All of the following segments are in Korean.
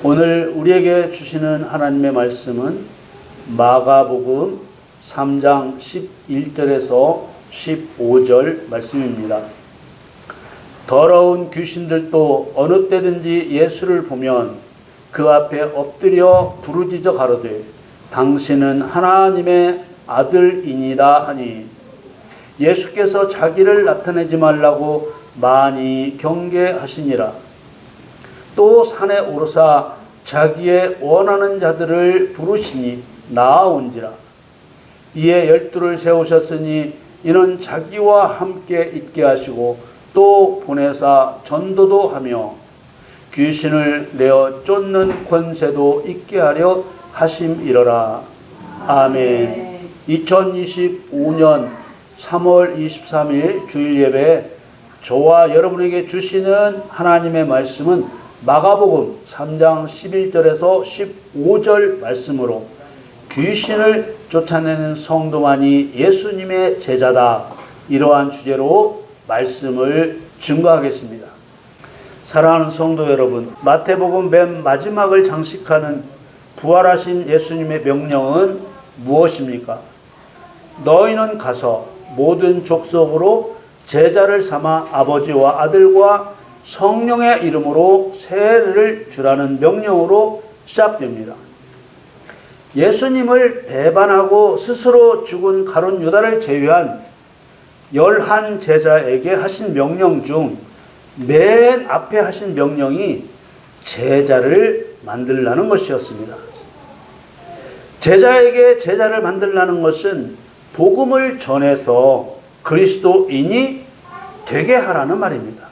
오늘 우리에게 주시는 하나님의 말씀은 마가복음 3장 11절에서 15절 말씀입니다. 더러운 귀신들도 어느 때든지 예수를 보면 그 앞에 엎드려 부르짖어 가로되 당신은 하나님의 아들이니라 하니, 예수께서 자기를 나타내지 말라고 많이 경계하시니라. 또 산에 오르사 자기의 원하는 자들을 부르시니 나아온지라. 이에 12를 세우셨으니 이는 자기와 함께 있게 하시고 또 보내사 전도도 하며 귀신을 내어 쫓는 권세도 있게 하려 하심이러라. 아멘. 2025년 3월 23일 주일 예배, 저와 여러분에게 주시는 하나님의 말씀은 마가복음 3장 11절에서 15절 말씀으로 귀신을 쫓아내는 성도만이 예수님의 제자다, 이러한 주제로 말씀을 증거하겠습니다. 사랑하는 성도 여러분, 마태복음 맨 마지막을 장식하는 부활하신 예수님의 명령은 무엇입니까? 너희는 가서 모든 족속으로 제자를 삼아 아버지와 아들과 성령의 이름으로 세례를 주라는 명령으로 시작됩니다. 예수님을 배반하고 스스로 죽은 가룟 유다를 제외한 11 제자에게 하신 명령 중 맨 앞에 하신 명령이 제자를 만들라는 것이었습니다. 제자에게 제자를 만들라는 것은 복음을 전해서 그리스도인이 되게 하라는 말입니다.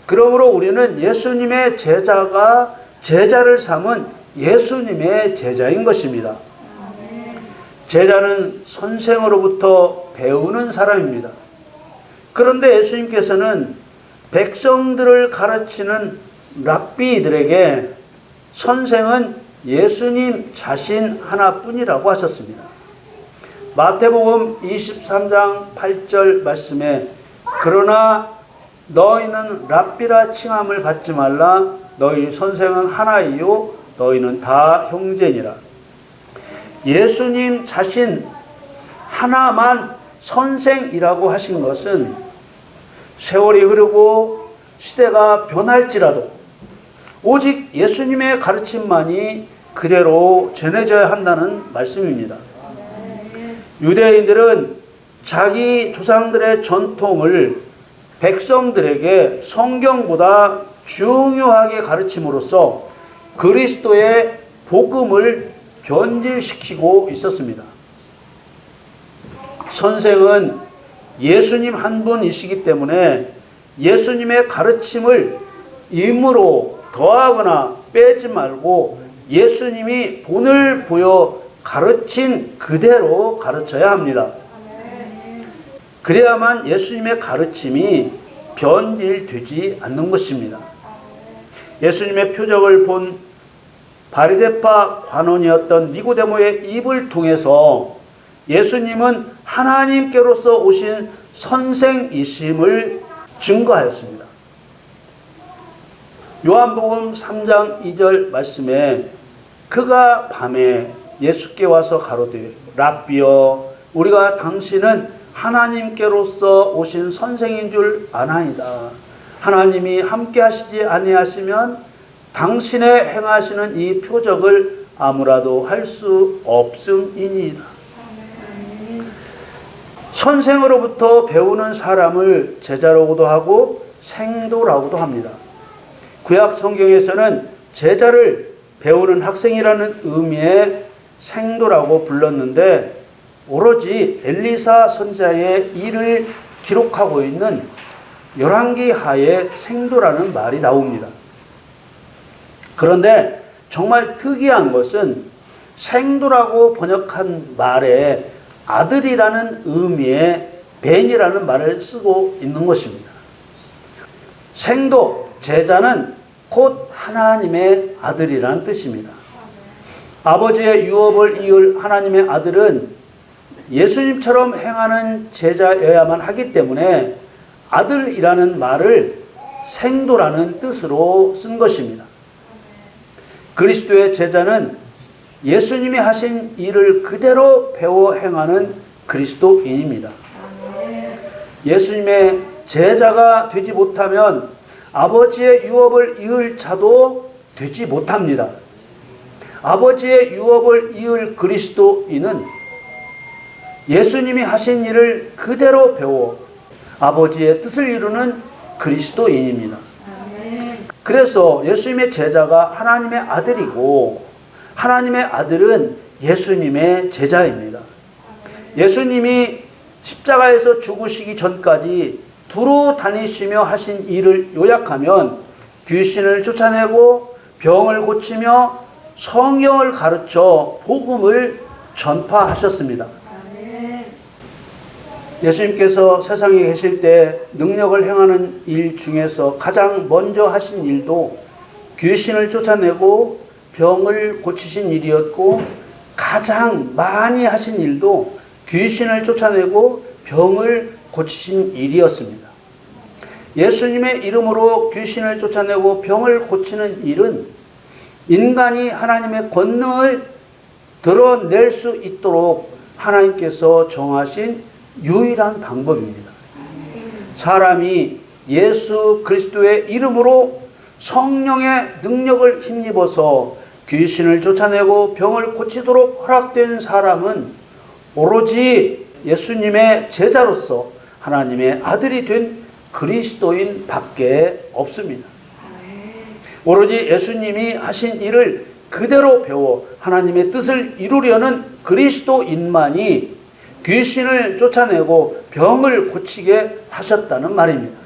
그러므로 우리는 예수님의 제자가 제자를 삼은 예수님의 제자인 것입니다. 제자는 선생으로부터 배우는 사람입니다. 그런데 예수님께서는 백성들을 가르치는 랍비들에게 선생은 예수님 자신 하나뿐이라고 하셨습니다. 마태복음 23장 8절 말씀에 그러나 너희는 랍비라 칭함을 받지 말라. 너희 선생은 하나이요 너희는 다 형제니라. 예수님 자신 하나만 선생이라고 하신 것은 세월이 흐르고 시대가 변할지라도 오직 예수님의 가르침만이 그대로 전해져야 한다는 말씀입니다. 유대인들은 자기 조상들의 전통을 백성들에게 성경보다 중요하게 가르침으로써 그리스도의 복음을 변질시키고 있었습니다. 선생은 예수님 한 분이시기 때문에 예수님의 가르침을 임으로 더하거나 빼지 말고 예수님이 본을 보여 가르친 그대로 가르쳐야 합니다. 그래야만 예수님의 가르침이 변질되지 않는 것입니다. 예수님의 표적을 본 바리새파 관원이었던 니고데모의 입을 통해서 예수님은 하나님께로서 오신 선생이심을 증거하였습니다. 요한복음 3장 2절 말씀에 그가 밤에 예수께 와서 가로되 랍비여 우리가 당신은 하나님께로서 오신 선생인 줄 아나이다. 하나님이 함께 하시지 아니하시면 당신의 행하시는 이 표적을 아무라도 할 수 없음이니이다. 선생으로부터 배우는 사람을 제자라고도 하고 생도라고도 합니다. 구약 성경에서는 제자를 배우는 학생이라는 의미의 생도라고 불렀는데 오로지 엘리사 선지자의 일을 기록하고 있는 열왕기 하에 생도라는 말이 나옵니다. 그런데 정말 특이한 것은 생도라고 번역한 말에 아들이라는 의미의 벤이라는 말을 쓰고 있는 것입니다. 생도, 제자는 곧 하나님의 아들이라는 뜻입니다. 아버지의 유업을 이을 하나님의 아들은 예수님처럼 행하는 제자여야만 하기 때문에 아들이라는 말을 생도라는 뜻으로 쓴 것입니다. 그리스도의 제자는 예수님이 하신 일을 그대로 배워 행하는 그리스도인입니다. 예수님의 제자가 되지 못하면 아버지의 유업을 이을 자도 되지 못합니다. 아버지의 유업을 이을 그리스도인은 예수님이 하신 일을 그대로 배워 아버지의 뜻을 이루는 그리스도인입니다. 그래서 예수님의 제자가 하나님의 아들이고 하나님의 아들은 예수님의 제자입니다. 예수님이 십자가에서 죽으시기 전까지 두루 다니시며 하신 일을 요약하면 귀신을 쫓아내고 병을 고치며 성경을 가르쳐 복음을 전파하셨습니다. 예수님께서 세상에 계실 때 능력을 행하는 일 중에서 가장 먼저 하신 일도 귀신을 쫓아내고 병을 고치신 일이었고, 가장 많이 하신 일도 귀신을 쫓아내고 병을 고치신 일이었습니다. 예수님의 이름으로 귀신을 쫓아내고 병을 고치는 일은 인간이 하나님의 권능을 드러낼 수 있도록 하나님께서 정하신 유일한 방법입니다. 사람이 예수 그리스도의 이름으로 성령의 능력을 힘입어서 귀신을 쫓아내고 병을 고치도록 허락된 사람은 오로지 예수님의 제자로서 하나님의 아들이 된 그리스도인 밖에 없습니다. 오로지 예수님이 하신 일을 그대로 배워 하나님의 뜻을 이루려는 그리스도인만이 귀신을 쫓아내고 병을 고치게 하셨다는 말입니다.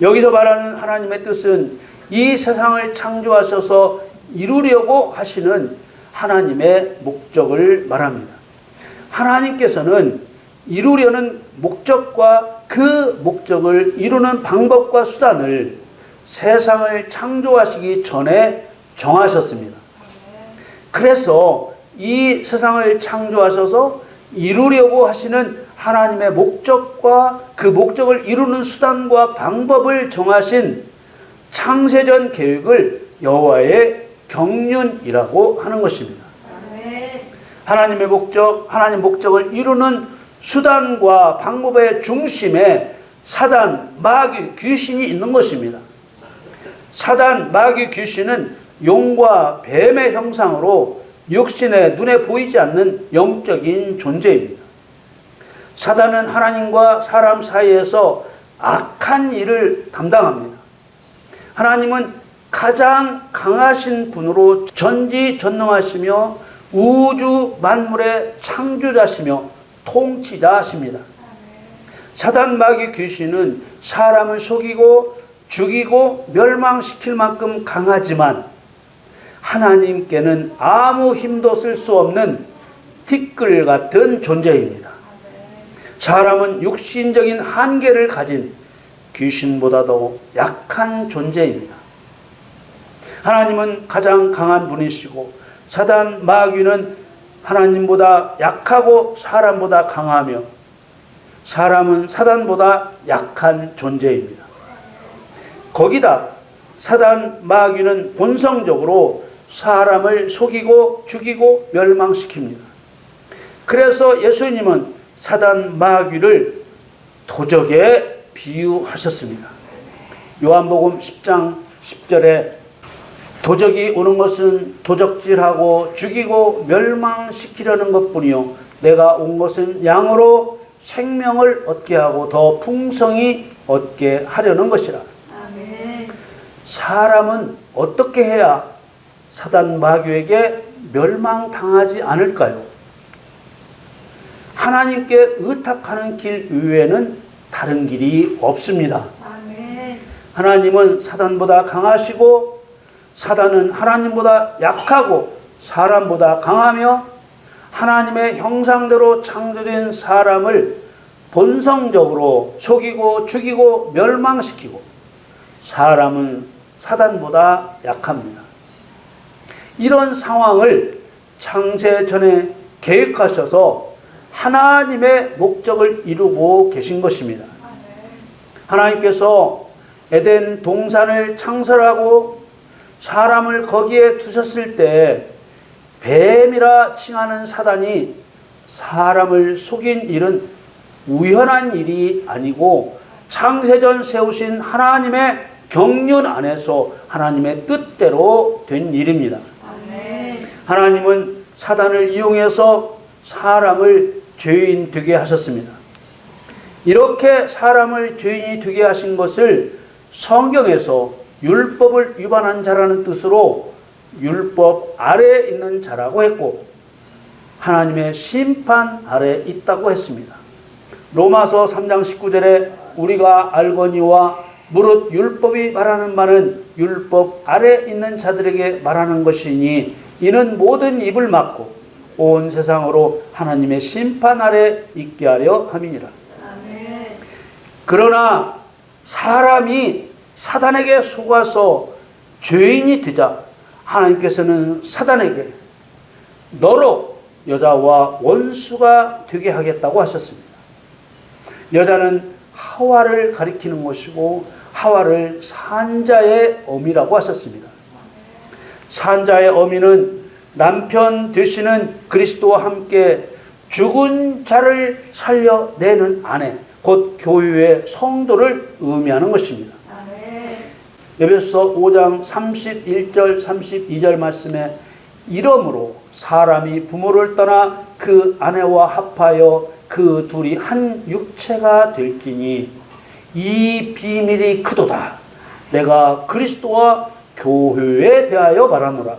여기서 말하는 하나님의 뜻은 이 세상을 창조하셔서 이루려고 하시는 하나님의 목적을 말합니다. 하나님께서는 이루려는 목적과 그 목적을 이루는 방법과 수단을 세상을 창조하시기 전에 정하셨습니다. 그래서 이 세상을 창조하셔서 이루려고 하시는 하나님의 목적과 그 목적을 이루는 수단과 방법을 정하신 창세전 계획을 여호와의 경륜이라고 하는 것입니다. 하나님의 목적, 하나님 목적을 이루는 수단과 방법의 중심에 사단, 마귀, 귀신이 있는 것입니다. 사단, 마귀, 귀신은 용과 뱀의 형상으로 육신의 눈에 보이지 않는 영적인 존재입니다. 사단은 하나님과 사람 사이에서 악한 일을 담당합니다. 하나님은 가장 강하신 분으로 전지전능하시며 우주 만물의 창조자시며 통치자십니다. 사단, 마귀, 귀신은 사람을 속이고 죽이고 멸망시킬 만큼 강하지만 하나님께는 아무 힘도 쓸 수 없는 티끌 같은 존재입니다. 사람은 육신적인 한계를 가진 귀신보다도 약한 존재입니다. 하나님은 가장 강한 분이시고 사단, 마귀는 하나님보다 약하고 사람보다 강하며 사람은 사단보다 약한 존재입니다. 거기다 사단, 마귀는 본성적으로 사람을 속이고 죽이고 멸망시킵니다. 그래서 예수님은 사단, 마귀를 도적에 비유하셨습니다. 요한복음 10장 10절에 도적이 오는 것은 도적질하고 죽이고 멸망시키려는 것뿐이요 내가 온 것은 양으로 생명을 얻게 하고 더 풍성히 얻게 하려는 것이라. 아멘. 사람은 어떻게 해야 사단, 마귀에게 멸망당하지 않을까요? 하나님께 의탁하는 길 외에는 다른 길이 없습니다. 아멘. 하나님은 사단보다 강하시고 사단은 하나님보다 약하고 사람보다 강하며 하나님의 형상대로 창조된 사람을 본성적으로 속이고 죽이고 멸망시키고 사람은 사단보다 약합니다. 이런 상황을 창세 전에 계획하셔서 하나님의 목적을 이루고 계신 것입니다. 하나님께서 에덴 동산을 창설하고 사람을 거기에 두셨을 때 뱀이라 칭하는 사단이 사람을 속인 일은 우연한 일이 아니고 창세전 세우신 하나님의 경륜 안에서 하나님의 뜻대로 된 일입니다. 하나님은 사단을 이용해서 사람을 죄인 되게 하셨습니다. 이렇게 사람을 죄인이 되게 하신 것을 성경에서 율법을 위반한 자라는 뜻으로 율법 아래에 있는 자라고 했고 하나님의 심판 아래에 있다고 했습니다. 로마서 3장 19절에 우리가 알거니와 무릇 율법이 말하는 바는 율법 아래에 있는 자들에게 말하는 것이니 이는 모든 입을 막고 온 세상으로 하나님의 심판 아래 있게 하려 함이니라. 그러나 사람이 사단에게 속아서 죄인이 되자 하나님께서는 사단에게 너로 여자와 원수가 되게 하겠다고 하셨습니다. 여자는 하와를 가리키는 것이고 하와를 산자의 어미라고 하셨습니다. 산자의 어미는 남편 되시는 그리스도와 함께 죽은 자를 살려내는 아내, 곧 교회의 성도를 의미하는 것입니다. 에베소서 5장 31절 32절 말씀에 이러므로 사람이 부모를 떠나 그 아내와 합하여 그 둘이 한 육체가 될지니 이 비밀이 크도다. 내가 그리스도와 교회에 대하여 말하노라.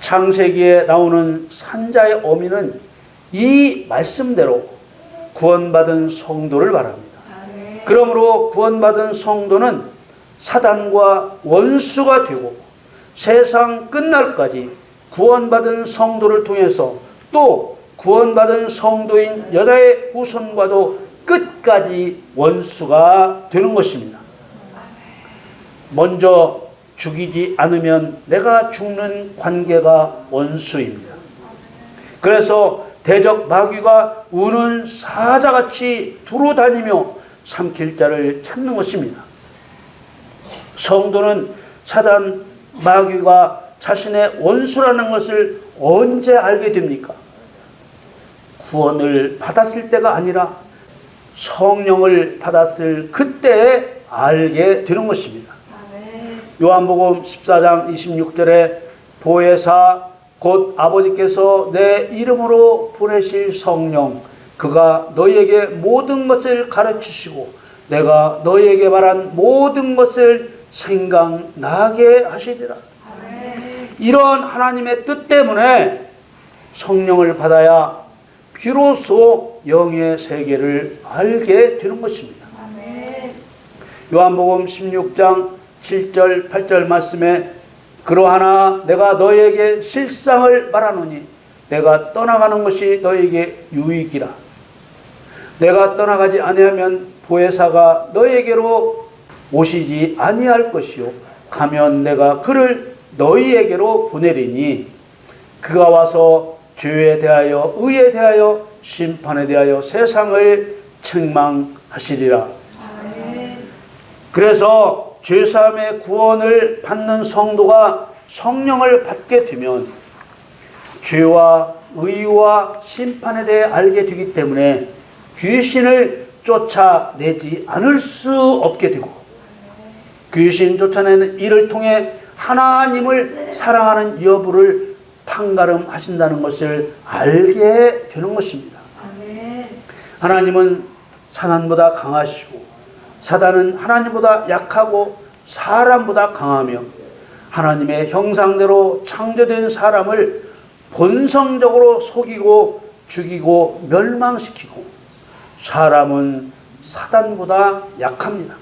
창세기에 나오는 산자의 어미는 이 말씀대로 구원받은 성도를 말합니다. 그러므로 구원받은 성도는 사단과 원수가 되고 세상 끝날까지 구원받은 성도를 통해서 또 구원받은 성도인 여자의 후손과도 끝까지 원수가 되는 것입니다. 먼저 죽이지 않으면 내가 죽는 관계가 원수입니다. 그래서 대적 마귀가 우는 사자같이 두루 다니며 삼킬 자를 찾는 것입니다. 성도는 사단 마귀가 자신의 원수라는 것을 언제 알게 됩니까? 구원을 받았을 때가 아니라 성령을 받았을 그때에 알게 되는 것입니다. 요한복음 14장 26절에 보혜사 곧 아버지께서 내 이름으로 보내실 성령 그가 너희에게 모든 것을 가르치시고 내가 너희에게 말한 모든 것을 생각나게 하시리라. 이런 하나님의 뜻 때문에 성령을 받아야 비로소 영의 세계를 알게 되는 것입니다. 요한복음 16장 7절 8절 말씀에 그러하나 내가 너희에게 실상을 말하노니 내가 떠나가는 것이 너희에게 유익이라. 내가 떠나가지 아니하면 보혜사가 너희에게로 오시지 아니할 것이요 가면 내가 그를 너희에게로 보내리니 그가 와서 죄에 대하여 의에 대하여 심판에 대하여 세상을 책망하시리라. 그래서 죄사함의 구원을 받는 성도가 성령을 받게 되면 죄와 의와 심판에 대해 알게 되기 때문에 귀신을 쫓아내지 않을 수 없게 되고 귀신 쫓아내는 일을 통해 하나님을 사랑하는 여부를 판가름하신다는 것을 알게 되는 것입니다. 하나님은 사단보다 강하시고 사단은 하나님보다 약하고 사람보다 강하며 하나님의 형상대로 창조된 사람을 본성적으로 속이고 죽이고 멸망시키고 사람은 사단보다 약합니다.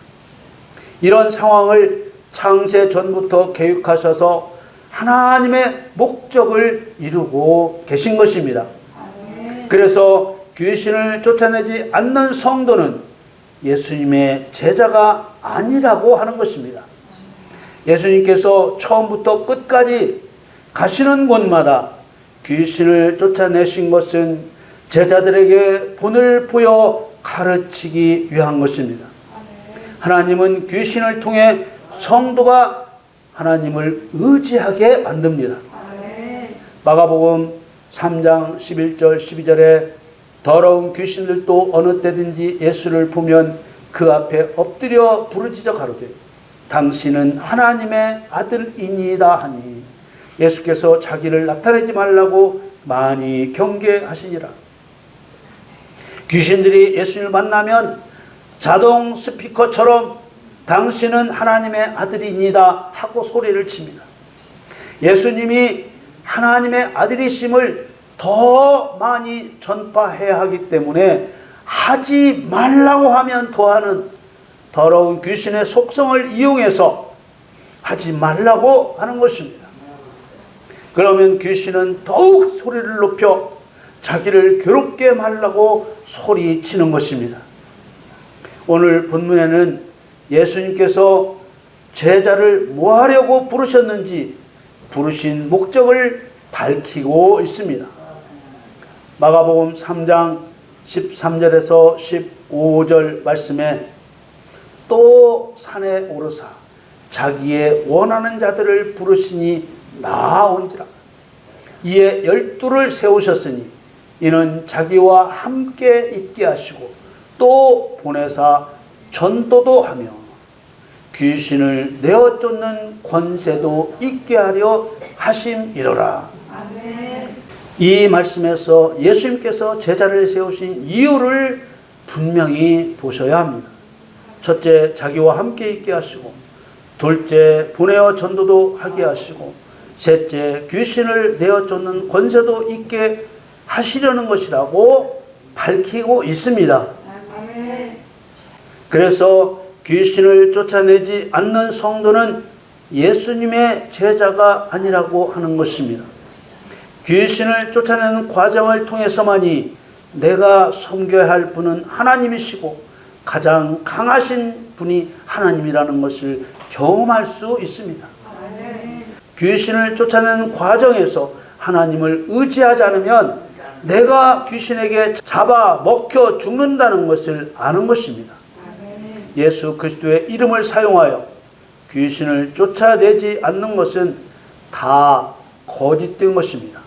이런 상황을 창세 전부터 계획하셔서 하나님의 목적을 이루고 계신 것입니다. 그래서 귀신을 쫓아내지 않는 성도는 예수님의 제자가 아니라고 하는 것입니다. 예수님께서 처음부터 끝까지 가시는 곳마다 귀신을 쫓아내신 것은 제자들에게 본을 보여 가르치기 위한 것입니다. 하나님은 귀신을 통해 성도가 하나님을 의지하게 만듭니다. 마가복음 3장 11절 12절에 더러운 귀신들도 어느 때든지 예수를 보면 그 앞에 엎드려 부르짖어 가로되 당신은 하나님의 아들이니이다 하니 예수께서 자기를 나타내지 말라고 많이 경계하시니라. 귀신들이 예수님을 만나면 자동 스피커처럼 당신은 하나님의 아들이니이다 하고 소리를 칩니다. 예수님이 하나님의 아들이심을 더 많이 전파해야 하기 때문에 하지 말라고 하면 더하는 더러운 귀신의 속성을 이용해서 하지 말라고 하는 것입니다. 그러면 귀신은 더욱 소리를 높여 자기를 괴롭게 말라고 소리치는 것입니다. 오늘 본문에는 예수님께서 제자를 뭐 하려고 부르셨는지 부르신 목적을 밝히고 있습니다. 마가복음 3장 13절에서 15절 말씀에 또 산에 오르사 자기의 원하는 자들을 부르시니 나아온지라. 이에 12를 세우셨으니 이는 자기와 함께 있게 하시고 또 보내사 전도도 하며 귀신을 내어 쫓는 권세도 있게 하려 하심이로라. 이 말씀에서 예수님께서 제자를 세우신 이유를 분명히 보셔야 합니다. 첫째, 자기와 함께 있게 하시고, 둘째, 보내어 전도도 하게 하시고, 셋째, 귀신을 내어 쫓는 권세도 있게 하시려는 것이라고 밝히고 있습니다. 그래서 귀신을 쫓아내지 않는 성도는 예수님의 제자가 아니라고 하는 것입니다. 귀신을 쫓아내는 과정을 통해서만이 내가 섬겨야 할 분은 하나님이시고 가장 강하신 분이 하나님이라는 것을 경험할 수 있습니다. 귀신을 쫓아내는 과정에서 하나님을 의지하지 않으면 내가 귀신에게 잡아 먹혀 죽는다는 것을 아는 것입니다. 예수 그리스도의 이름을 사용하여 귀신을 쫓아내지 않는 것은 다 거짓된 것입니다.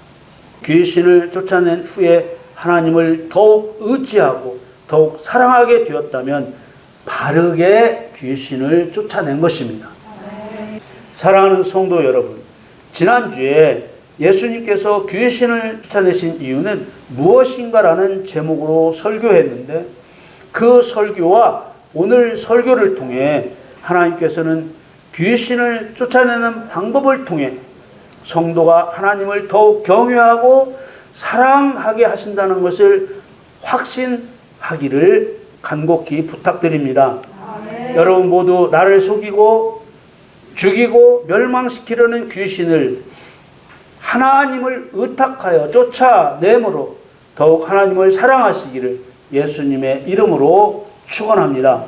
귀신을 쫓아낸 후에 하나님을 더욱 의지하고 더욱 사랑하게 되었다면 바르게 귀신을 쫓아낸 것입니다. 사랑하는 성도 여러분, 지난주에 예수님께서 귀신을 쫓아내신 이유는 무엇인가라는 제목으로 설교했는데 그 설교와 오늘 설교를 통해 하나님께서는 귀신을 쫓아내는 방법을 통해 성도가 하나님을 더욱 경외하고 사랑하게 하신다는 것을 확신하기를 간곡히 부탁드립니다. 여러분 모두 나를 속이고 죽이고 멸망시키려는 귀신을 하나님을 의탁하여 쫓아내므로 더욱 하나님을 사랑하시기를 예수님의 이름으로 축원합니다.